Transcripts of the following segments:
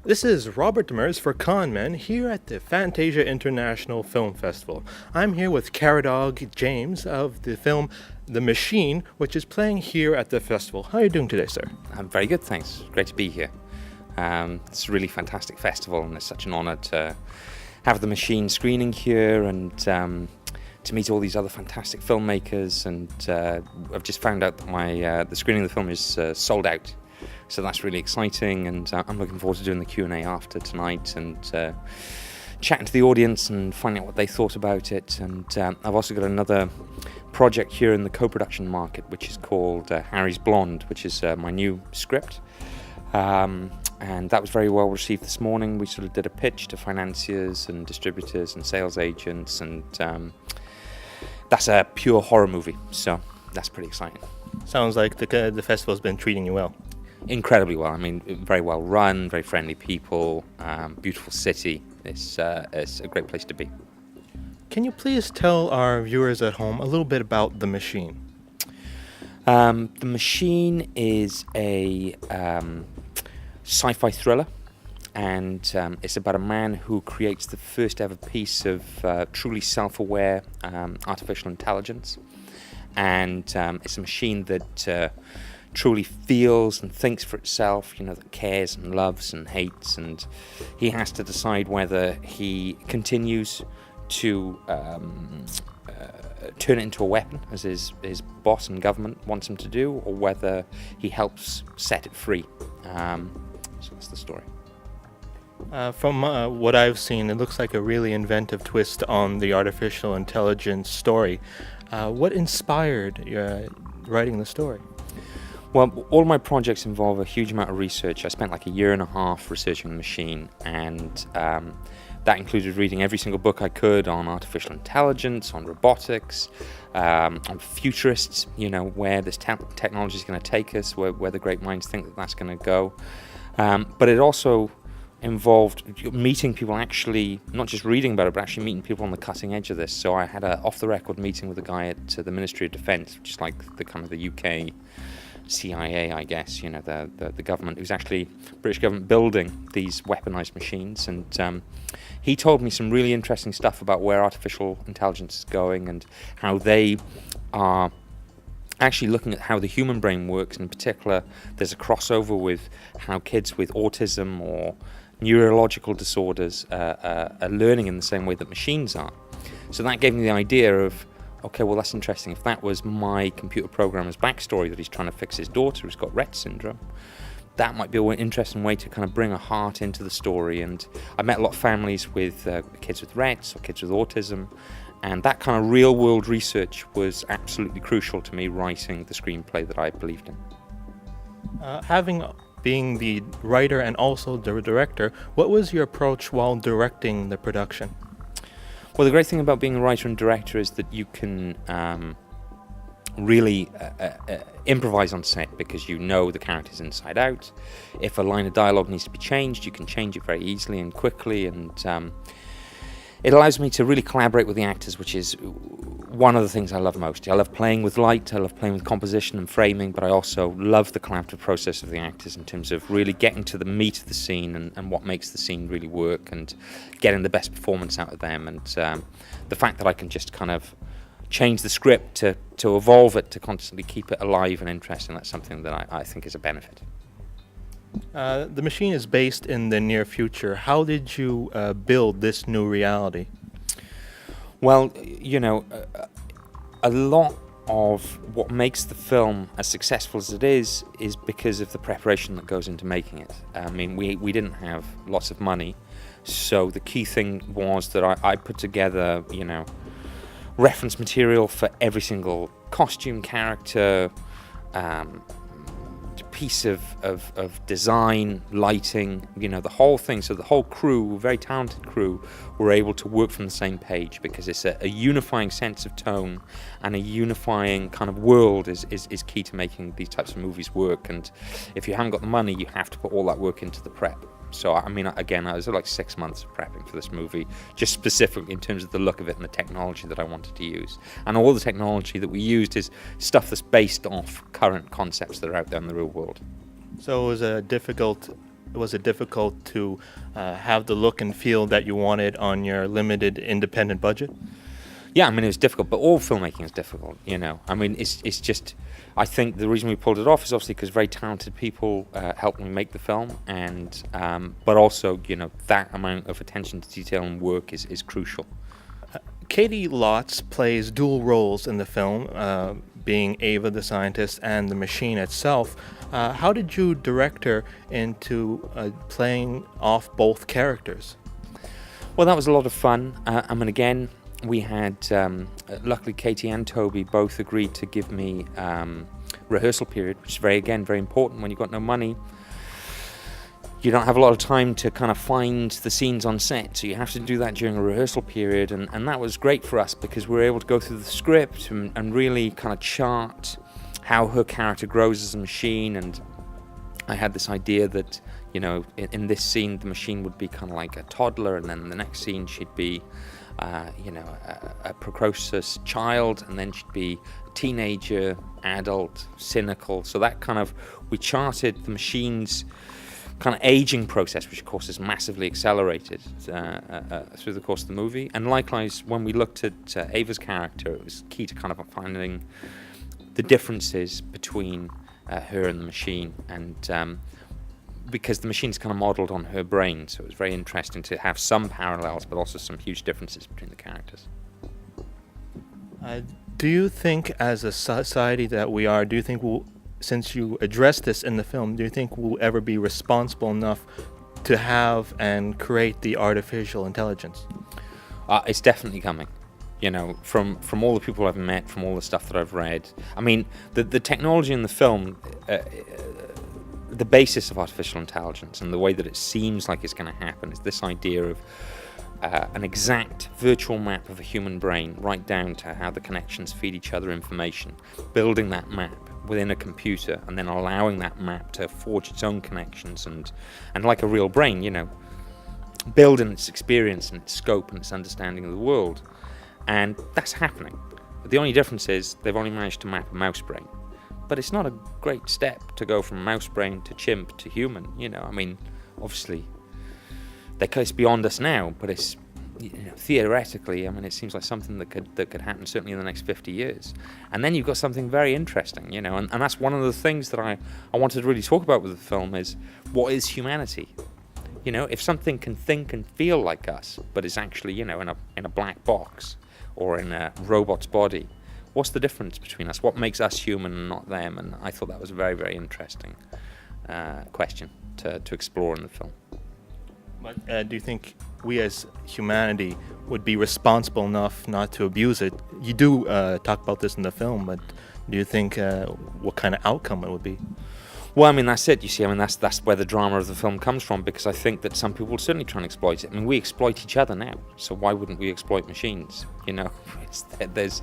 This is Robert Demers for Conmen here at the Fantasia International Film Festival. I'm here with Caradog James of the film The Machine, which is playing here at the festival. How are you doing today, sir? I'm very good, thanks. Great to be here. It's a really fantastic festival, and it's such an honour to have The Machine screening here and to meet all these other fantastic filmmakers. And I've just found out that the screening of the film is sold out. So that's really exciting, and I'm looking forward to doing the Q&A after tonight and chatting to the audience and finding out what they thought about it. And I've also got another project here in the co-production market, which is called Harry's Blonde, which is my new script. And that was very well received this morning. We sort of did a pitch to financiers and distributors and sales agents, and that's a pure horror movie, so that's pretty exciting. Sounds like the festival's been treating you well. Incredibly well. I mean, very well run, very friendly people, beautiful city. It's a great place to be. Can you please tell our viewers at home a little bit about The Machine? The Machine is a sci-fi thriller, and it's about a man who creates the first ever piece of truly self-aware artificial intelligence. And it's a machine that truly feels and thinks for itself, that cares and loves and hates, and he has to decide whether he continues to turn it into a weapon, as his boss and government wants him to do, or whether he helps set it free. So that's the story. From what I've seen, it looks like a really inventive twist on the artificial intelligence story. What inspired writing the story? Well, all my projects involve a huge amount of research. I spent like a year and a half researching the machine, and that included reading every single book I could on artificial intelligence, on robotics, on futurists, where this technology is going to take us, where the great minds think that that's going to go. But it also involved meeting people, actually not just reading about it, but actually meeting people on the cutting edge of this. So I had an off-the-record meeting with a guy at the Ministry of Defence, which is like the kind of the UK CIA, I guess, the government, who's actually British government building these weaponized machines. And he told me some really interesting stuff about where artificial intelligence is going and how they are actually looking at how the human brain works. And in particular, there's a crossover with how kids with autism or neurological disorders are learning in the same way that machines are. So that gave me the idea of, okay, well, that's interesting. If that was my computer programmer's backstory, that he's trying to fix his daughter who's got Rett syndrome, that might be an interesting way to kind of bring a heart into the story. And I met a lot of families with kids with Rett's or kids with autism, and that kind of real-world research was absolutely crucial to me writing the screenplay that I believed in. Being the writer and also the director, what was your approach while directing the production? Well, the great thing about being a writer and director is that you can really improvise on set, because you know the characters inside out. If a line of dialogue needs to be changed, you can change it very easily and quickly, and it allows me to really collaborate with the actors, which is one of the things I love most. I love playing with light, I love playing with composition and framing, but I also love the collaborative process of the actors in terms of really getting to the meat of the scene and what makes the scene really work and getting the best performance out of them. And the fact that I can just kind of change the script to evolve it, to constantly keep it alive and interesting, that's something that I think is a benefit. The machine is based in the near future. How did you build this new reality? Well, a lot of what makes the film as successful as it is because of the preparation that goes into making it. I mean, we didn't have lots of money, so the key thing was that I put together, reference material for every single costume, character, piece of design, lighting, the whole thing. So the whole crew, very talented crew, were able to work from the same page, because it's a unifying sense of tone and a unifying kind of world is key to making these types of movies work. And if you haven't got the money, you have to put all that work into the prep. So, I mean, again, I was like 6 months of prepping for this movie, just specifically in terms of the look of it and the technology that I wanted to use. And all the technology that we used is stuff that's based off current concepts that are out there in the real world. So it was difficult was it difficult to have the look and feel that you wanted on your limited independent budget? Yeah, I mean, it was difficult, but all filmmaking is difficult, you know. I mean, it's just, I think the reason we pulled it off is obviously because very talented people helped me make the film, and but also, you know, that amount of attention to detail and work is crucial. Katie Lotz plays dual roles in the film, being Ava the scientist and the machine itself. How did you direct her into playing off both characters? Well, that was a lot of fun. I mean, again, we had, luckily Katie and Toby both agreed to give me rehearsal period, which is very important when you've got no money. You don't have a lot of time to kind of find the scenes on set, so you have to do that during a rehearsal period, and that was great for us because we were able to go through the script and really kind of chart how her character grows as a machine. And I had this idea that, you know, in this scene the machine would be kind of like a toddler, and then in the next scene she'd be you know, a precocious child, and then she'd be a teenager, adult, cynical. So that kind of, we charted the machine's kind of aging process, which of course is massively accelerated through the course of the movie. And likewise, when we looked at Ava's character, it was key to kind of finding the differences between her and the machine, and because the machine's kind of modelled on her brain, so it was very interesting to have some parallels, but also some huge differences between the characters. Do you think, as a society that we are, do you think since you address this in the film, do you think we'll ever be responsible enough to have and create the artificial intelligence? It's definitely coming. You know, from all the people I've met, from all the stuff that I've read. I mean, the technology in the film, the basis of artificial intelligence and the way that it seems like it's going to happen is this idea of an exact virtual map of a human brain, right down to how the connections feed each other information, building that map within a computer and then allowing that map to forge its own connections and like a real brain, you know, building its experience and its scope and its understanding of the world. And that's happening. The only difference is they've only managed to map a mouse brain. But it's not a great step to go from mouse brain to chimp to human, you know. I mean, obviously, it's beyond us now, but it's, you know, theoretically, I mean, it seems like something that could happen certainly in the next 50 years. And then you've got something very interesting, you know, and that's one of the things that I wanted to really talk about with the film is, what is humanity? You know, if something can think and feel like us, but is actually, you know, in a black box or in a robot's body, what's the difference between us? What makes us human and not them? And I thought that was a very, very interesting question to explore in the film. But do you think we as humanity would be responsible enough not to abuse it? You do talk about this in the film, but do you think what kind of outcome it would be? Well, I mean, that's it, you see. I mean, that's where the drama of the film comes from, because I think that some people will certainly try and exploit it. I mean, we exploit each other now, so why wouldn't we exploit machines? You know, there's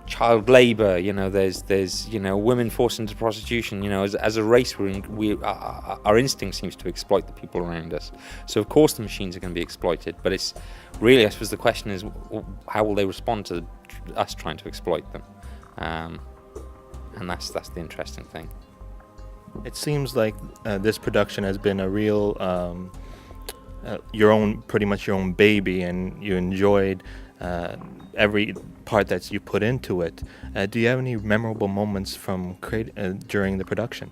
child labor, you know, there's you know, women forced into prostitution. You know, as a race, our instinct seems to exploit the people around us. So of course the machines are going to be exploited, but it's really, I suppose the question is, how will they respond to us trying to exploit them? And that's the interesting thing. It seems like this production has been a real, pretty much your own baby, and you enjoyed every part that you put into it. Do you have any memorable moments from during the production?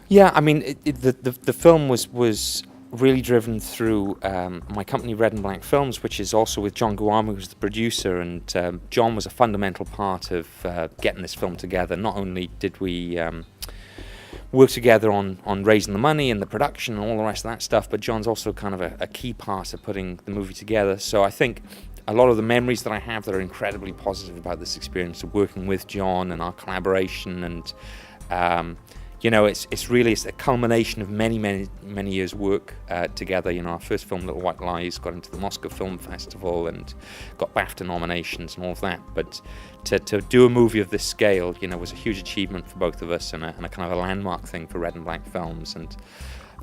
Yeah, I mean, the film was really driven through my company, Red and Black Films, which is also with John Guamu, who's the producer, and John was a fundamental part of getting this film together. Not only did we work together on raising the money and the production and all the rest of that stuff, but John's also kind of a key part of putting the movie together. So I think a lot of the memories that I have that are incredibly positive about this experience of working with John and our collaboration, and you know, it's a culmination of many years' work together. You know, our first film, Little White Lies, got into the Moscow Film Festival and got BAFTA nominations and all of that. But to do a movie of this scale, you know, was a huge achievement for both of us, and a kind of a landmark thing for Red and Black Films. And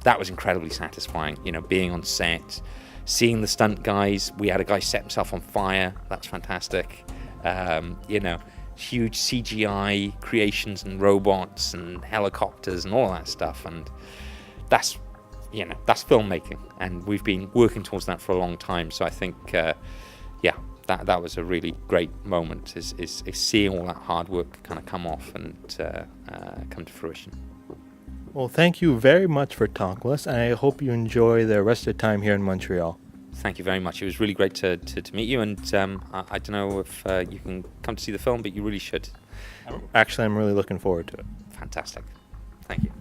that was incredibly satisfying. You know, being on set, seeing the stunt guys. We had a guy set himself on fire. That's fantastic. You know, huge CGI creations and robots and helicopters and all that stuff, and that's that's filmmaking, and we've been working towards that for a long time. So I think that was a really great moment, is seeing all that hard work kind of come off and come to fruition. Well, thank you very much for talking with us, and I hope you enjoy the rest of the time here in Montreal. Thank you very much. It was really great to meet you, and I don't know if you can come to see the film, but you really should. Actually, I'm really looking forward to it. Fantastic. Thank you.